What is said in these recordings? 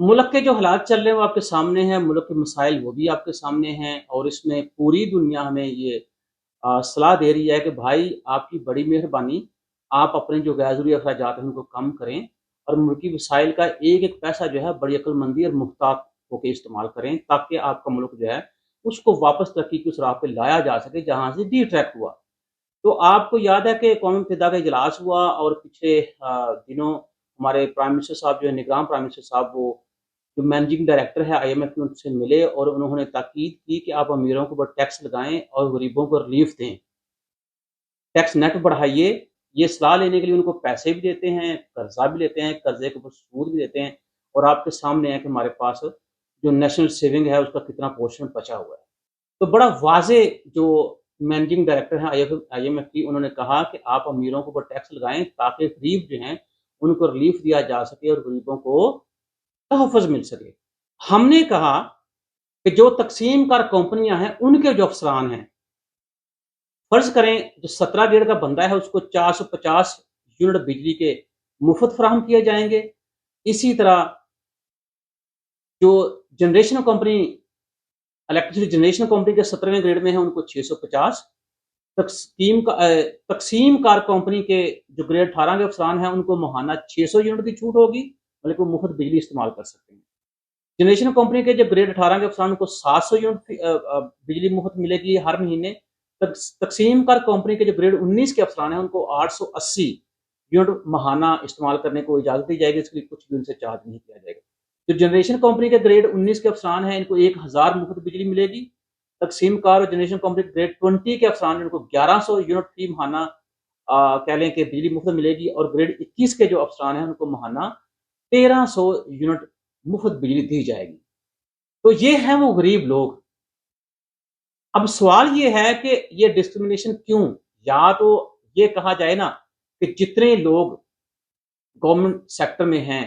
मुल्क के जो हालात चल रहे हैं वो आपके सामने हैं, मुल्क के मसाइल वो भी आपके सामने हैं और इसमें पूरी दुनिया हमें ये सलाह दे रही है कि भाई आपकी बड़ी मेहरबानी, आप अपने जो गैर ज़रूरी अखराजात हैं उनको कम करें और मुल्की वसाइल का एक-एक पैसा जो है बड़ी अक्लमंदी और मुहतात होके इस्तेमाल करें ताकि आपका मुल्क जो है उसको वापस तरक्की की उस राह पे लाया जा सके जहाँ से डिट्रैक्ट हुआ। तो आपको याद है कि कौमी मुत्तहिदा का इजलास हुआ और पिछले दिनों हमारे प्राइम मिनिस्टर साहब जो है निगरान प्राइम मिनिस्टर साहब वो जो मैनेजिंग डायरेक्टर है आईएमएफ के उनसे मिले और उन्होंने ताकीद की कि आप अमीरों के ऊपर टैक्स लगाएं और गरीबों को रिलीफ दें, टैक्स नेट बढ़ाइए। ये सलाह लेने के लिए उनको पैसे भी देते हैं, कर्जा भी लेते हैं, कर्जे के ऊपर सूद भी देते हैं और आपके सामने है कि हमारे पास जो नेशनल सेविंग है उसका कितना पोर्शन बचा हुआ है। तो बड़ा वाज़े जो मैनेजिंग डायरेक्टर हैं आईएमएफ की उन्होंने कहा कि आप अमीरों के ऊपर टैक्स लगाएँ ताकि गरीब जो हैं उनको रिलीफ दिया जा सके और गरीबों को तहफ़्फ़ुज़ मिल सके। हमने कहा कि जो तक़सीम कार कंपनियाँ हैं उनके जो अफ़सरान हैं, फ़र्ज़ करें जो 17 ग्रेड का बंदा है उसको 450 यूनिट बिजली के मुफ़्त फ़राहम किए जाएँगे। इसी तरह जो generation company electricity generation company के 17वें ग्रेड में है उनको 650, तक़सीम कार कंपनी के जो ग्रेड 18 के अफ़सरान हैं उनको माहाना 600 यूनिट की छूट होगी, मतलब वो मुफ़्त बिजली इस्तेमाल कर सकते हैं। जनरेशन कंपनी के जो ग्रेड 18 के अफ़सरान को 700 यूनिट बिजली मुफ़्त मिलेगी हर महीने। तक़सीम कार कंपनी के जो ग्रेड 19 के अफ़सरान हैं उनको 880 यूनिट माहाना इस्तेमाल करने को इजाज़त दी जाएगी, इसके लिए कुछ भी उनसे चार्ज नहीं किया जाएगा। जो जनरेशन कंपनी के ग्रेड 19 के अफ़सरान हैं इनको 1000 मुफ़्त बिजली मिलेगी। तक़सीम कार और जनरेशन कंपनी ग्रेड 20 के अफ़सरान हैं इनको 1100 यूनिट फी माहाना कह लें कि बिजली मुफ़्त मिलेगी और ग्रेड 21 के जो अफ़सरान हैं उनको माहाना 1300 यूनिट मुफ़्त बिजली दी जाएगी। तो ये हैं वो गरीब लोग। अब सवाल ये है कि ये डिस्क्रिमिनेशन क्यों? या तो ये कहा जाए ना कि जितने लोग गवर्नमेंट सेक्टर में हैं,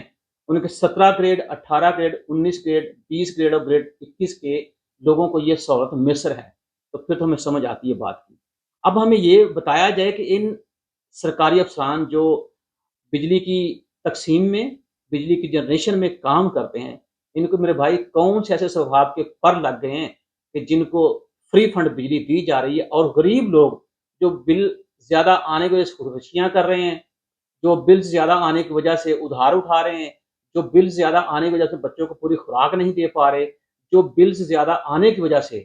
उनके 17 ग्रेड, 18 ग्रेड, 19 ग्रेड, 20 ग्रेड और ग्रेड 21 के लोगों को ये सहूलत मिसर है, तो फिर तो हमें समझ आती है बात की। अब हमें ये बताया जाए कि इन सरकारी अफ़सरान जो बिजली की तक़सीम में, बिजली की जनरेशन में काम करते हैं, इनको मेरे भाई कौन से ऐसे स्वभाव के पर लग गए हैं कि जिनको फ्री फंड बिजली दी जा रही है और गरीब लोग जो बिल ज़्यादा आने की वजह से खुदकुशियाँ कर रहे हैं, जो बिल्स ज़्यादा आने की वजह से उधार उठा रहे हैं, जो बिल्स ज़्यादा आने की वजह से बच्चों को पूरी खुराक नहीं दे पा रहे, जो बिल्स ज़्यादा आने की वजह से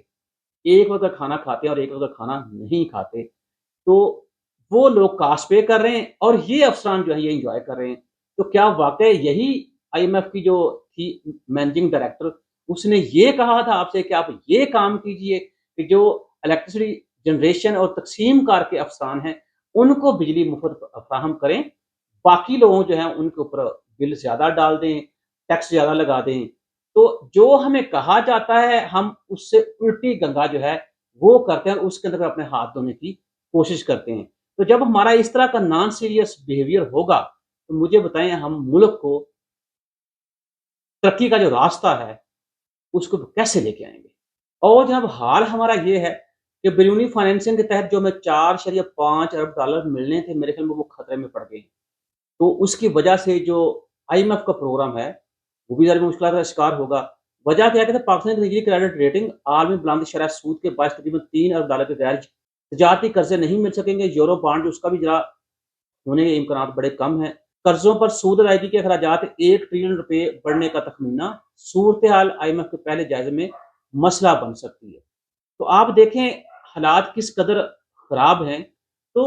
एक वक़्त का खाना खाते हैं और एक वक़्त का खाना नहीं खाते, तो वो लोग कास्ट पे कर रहे हैं और ये अफ़सरान जो है ये एन्जॉय कर रहे हैं। तो क्या वाक़ई यही आईएमएफ की जो थी मैनेजिंग डायरेक्टर, उसने ये कहा था आपसे कि आप ये काम कीजिए कि जो इलेक्ट्रिसिटी जनरेशन और तक़सीम कार के अफ़सरान हैं, उनको बिजली मुफ़्त फ़राहम करें, बाकी लोगों जो हैं उनके ऊपर बिल ज़्यादा डाल दें, टैक्स ज़्यादा लगा दें। तो जो हमें कहा जाता है हम उससे उल्टी गंगा जो है वो करते हैं और उसके अंदर अपने हाथ धोने की कोशिश करते हैं। तो जब हमारा इस तरह का नॉन सीरियस बिहेवियर होगा, तो मुझे बताएँ हम मुल्क को तरक्की का जो रास्ता है, उसको कैसे लेके आएँगे? और जनाब हाल हमारा ये है कि बैरूनी फाइनेंसिंग के तहत जो हमें 4.5 अरब डॉलर मिलने थे, मेरे ख़्याल में वो खतरे में पड़ गए हैं। तो उसकी वजह से जो आईएमएफ का प्रोग्राम है, वो भी ज़रा मुश्किलात का शिकार होगा। वजह क्या है कि पाकिस्तान की निजी क्रेडिट रेटिंग आलमी बुलंद-ए-शरह सूद के बायस तकरीबन 3 अरब डॉलर के गैर तजारती कर्ज़े नहीं मिल सकेंगे। यूरो बॉन्ड उसका भी ज़रा होने के इम्कानात बड़े कम हैं। कर्ज़ों पर सूद अदायगी के अखराजात 1 ट्रिलियन रुपए बढ़ने का तखमीना, सूरत-ए-हाल आईएमएफ के पहले जायज़े में मसला बन सकती है। तो आप देखें हालात किस कदर ख़राब हैं। तो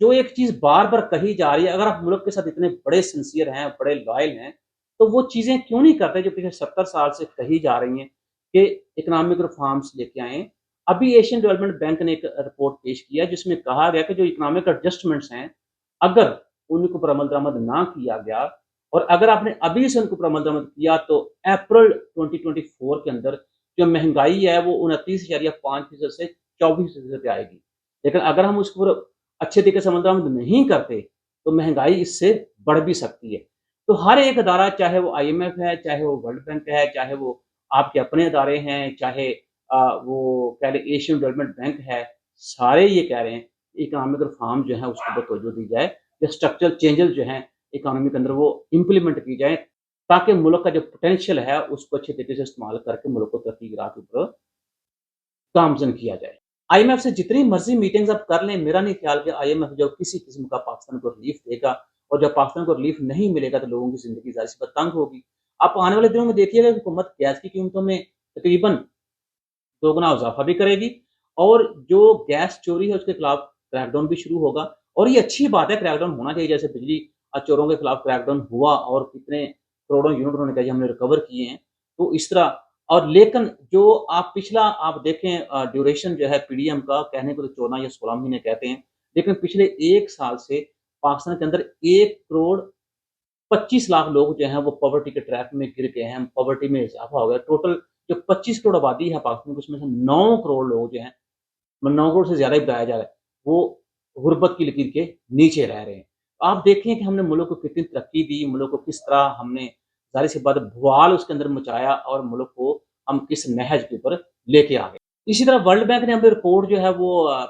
जो एक चीज़ बार-बार कही जा रही है, अगर आप मुल्क के साथ इतने बड़े सिंसियर हैं, बड़े लॉयल हैं, तो वो चीज़ें क्यों नहीं करते जो पिछले 70 साल से कही जा रही हैं कि इकोनॉमिक रिफॉर्म्स लेके आएँ। अभी एशियन डेवलपमेंट बैंक ने एक रिपोर्ट पेश किया जिसमें कहा गया कि जो इकोनॉमिक एडजस्टमेंट्स हैं, अगर उनके ऊपर अमल-दरामद ना किया गया और अगर आपने अभी से उनके ऊपर अमल-दरामद किया तो अप्रैल 2024 के अंदर जो महँगाई है वो 29.5% से 24% पे आएगी। लेकिन अगर हम उसके ऊपर अच्छे तरीके से अमल-दरामद नहीं करते, तो महँगाई इससे बढ़ भी सकती है। तो हर एक अदारा चाहे वो आईएमएफ है, चाहे वो वर्ल्ड बैंक है, चाहे वो आपके अपने अदारे हैं, चाहे वो कह लें एशियन डेवलपमेंट बैंक है, सारे ये कह रहे हैं इकोनॉमिक रिफॉर्म जो है उसके ऊपर तवज्जो दी जाए, या स्ट्रक्चरल चेंजेज़ जो हैं इकोनॉमी के अंदर वो इम्प्लीमेंट की जाएँ تاکہ ملک کا جو پوٹینشیل ہے اس کو اچھے طریقے سے استعمال کر کے ملک کو ترقی کی راہ کے اوپر گامزن کیا جائے۔ آئی ایم ایف سے جتنی مرضی میٹنگز آپ کر لیں، میرا نہیں خیال کہ آئی ایم ایف جو کسی قسم کا پاکستان کو ریلیف دے گا، اور جب پاکستان کو ریلیف نہیں ملے گا تو لوگوں کی زندگی ظاہر سی بات تنگ ہوگی۔ آپ آنے والے دنوں میں دیکھیے گا کہ حکومت گیس کی قیمتوں میں تقریباً دوگنا اضافہ بھی کرے گی، اور جو گیس چوری ہے اس کے خلاف کریک ڈاؤن بھی شروع ہوگا، اور یہ اچھی بات ہے، کریک ڈاؤن ہونا چاہیے، جیسے بجلی چوروں کے خلاف کریک ڈاؤن ہوا اور کتنے کروڑوں یونٹ انہوں نے کہا جی ہم نے ریکور کیے ہیں، تو اس طرح۔ اور لیکن جو آپ پچھلا آپ دیکھیں ڈیوریشن جو ہے پی ڈی ایم کا، کہنے کو تو 14 یا 16 مہینے کہتے ہیں، لیکن پچھلے ایک سال سے پاکستان کے اندر 1 کروڑ 25 لاکھ لوگ جو ہیں وہ پاورٹی کے ٹریک میں گر گئے ہیں، پاورٹی میں اضافہ ہو گیا۔ ٹوٹل جو 25 کروڑ آبادی ہے پاکستان کی، اس میں سے 9 کروڑ لوگ جو ہیں، 9 کروڑ سے زیادہ ہی بتایا جا رہا ہے، وہ غربت کی لکیر کے نیچے رہ رہے ہیں۔ آپ دیکھیں کہ ہم نے ملک کو کتنی ترقی دی، ملک کو کس طرح ہم نے ظاہر سی بات بوال اس کے اندر مچایا، اور ملک کو ہم کس نہج کے اوپر لے کے آ گئے۔ اسی طرح ورلڈ بینک نے ہمیں رپورٹ جو ہے وہ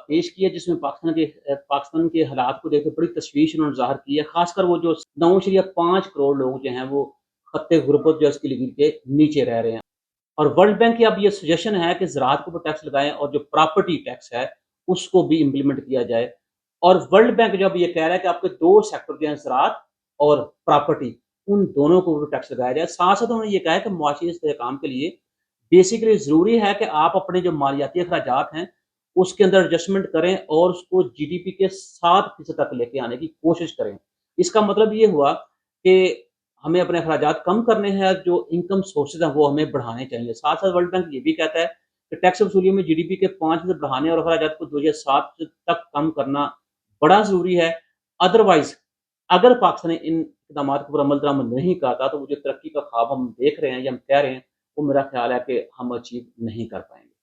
پیش کی ہے، جس میں پاکستان کے حالات کو دیکھ کے بڑی تشویش انہوں نے ظاہر کی ہے، خاص کر وہ جو 9.5 کروڑ لوگ جو ہیں وہ خط غربت جو ہے اس کی لکیر کے نیچے رہ رہے ہیں۔ اور ورلڈ بینک کی اب یہ سجیشن ہے کہ زراعت کو ٹیکس لگائیں، اور جو پراپرٹی ٹیکس ہے اس کو بھی امپلیمنٹ کیا جائے۔ اور ورلڈ بینک جب یہ کہہ رہا ہے کہ آپ کے 2 سیکٹر جو ہیں، زراعت اور پراپرٹی، ان دونوں کو بھی ٹیکس لگایا جائے۔ ساتھ ساتھ انہوں نے یہ کہا ہے کہ معاشی استحکام کے لیے بیسیکلی ضروری ہے کہ آپ اپنے جو مالیاتی اخراجات ہیں اس کے اندر ایڈجسٹمنٹ کریں، اور اس کو جی ڈی پی کے 7% تک لے کے آنے کی کوشش کریں۔ اس کا مطلب یہ ہوا کہ ہمیں اپنے اخراجات کم کرنے ہیں، جو انکم سورسز ہیں وہ ہمیں بڑھانے چاہیے۔ ساتھ ساتھ ورلڈ بینک یہ بھی کہتا ہے کہ ٹیکس وصولیوں میں جی ڈی پی کے 5% بڑھانے اور اخراجات کو 2007 تک کم کرنا بڑا ضروری ہے۔ ادروائز اگر پاکستان نے ان اقدامات پر عمل درآمد نہیں کرتا تو وہ جو ترقی کا خواب ہم دیکھ رہے ہیں یا ہم کہہ رہے ہیں، وہ میرا خیال ہے کہ ہم اچیو نہیں کر پائیں گے۔